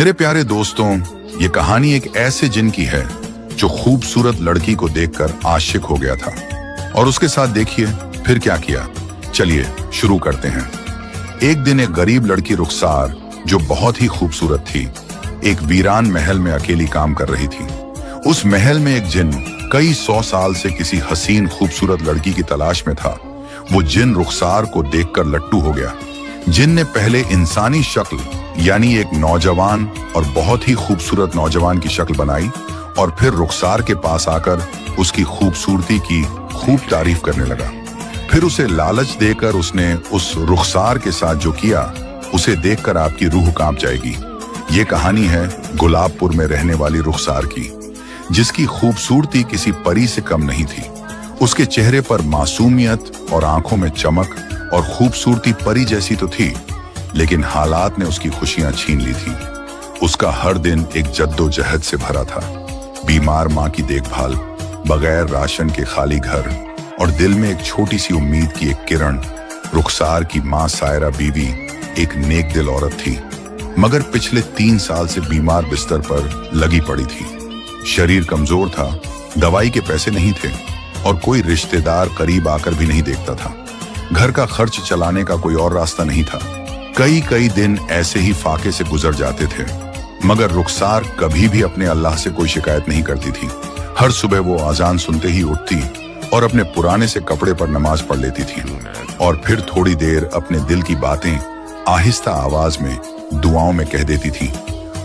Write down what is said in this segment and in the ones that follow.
मेरे प्यारे दोस्तों, ये कहानी एक ऐसे जिन की है जो खूबसूरत लड़की को देखकर आशिक हो गया था और उसके साथ देखिए फिर क्या किया। चलिए शुरू करते हैं। एक दिन एक गरीब लड़की रुखसार, जो बहुत ही खूबसूरत थी, एक वीरान महल में अकेली काम कर रही थी। उस महल में एक जिन कई 100 साल से किसी हसीन खूबसूरत लड़की की तलाश में था। वो जिन रुखसार को देखकर लट्टू हो गया। जिन ने पहले इंसानी शक्ल यानी एक नौजवान और बहुत ही खूबसूरत नौजवान की शक्ल बनाई और फिर रुखसार के पास आकर उसकी खूबसूरती की खूब तारीफ करने लगा। फिर उसे लालच देकर उसने उस रुखसार के साथ जो किया, उसे देखकर आपकी रूह कांप जाएगी। ये कहानी है गुलाबपुर में रहने वाली रुखसार की, जिसकी खूबसूरती किसी परी से कम नहीं थी। उसके चेहरे पर मासूमियत और आंखों में चमक और खूबसूरती परी जैसी तो थी, लेकिन हालात ने उसकी खुशियां छीन ली थी। उसका हर दिन एक जद्दोजहद से भरा था। बीमार माँ की देखभाल, बगैर राशन के खाली घर और दिल में एक छोटी सी उम्मीद की एक किरण। रुखसार की माँ सायरा बीवी एक नेक दिल औरत थी, मगर पिछले 3 साल से बीमार बिस्तर पर लगी पड़ी थी। शरीर कमजोर था, दवाई के पैसे नहीं थे और कोई रिश्तेदार करीब आकर भी नहीं देखता था। घर का खर्च चलाने का कोई और रास्ता नहीं था। कई दिन ऐसे ही फाके से गुजर जाते थे, मगर रुखसार कभी भी अपने अल्लाह से कोई शिकायत नहीं करती थी। हर सुबह वो अजान सुनते ही उठती और अपने पुराने से कपड़े पर नमाज पढ़ लेती थी और फिर थोड़ी देर अपने दिल की बातें आहिस्ता आवाज में दुआओं में कह देती थी।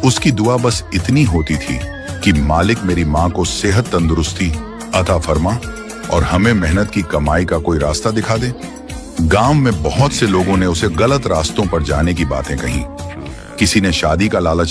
उसकी दुआ बस इतनी होती थी कि मालिक मेरी माँ को सेहत तंदुरुस्ती अता फरमा और हमें मेहनत की कमाई का कोई रास्ता दिखा दे। गांव में बहुत से लोगों ने उसे गलत रास्तों पर जाने की बातें कही। किसी ने शादी का लालच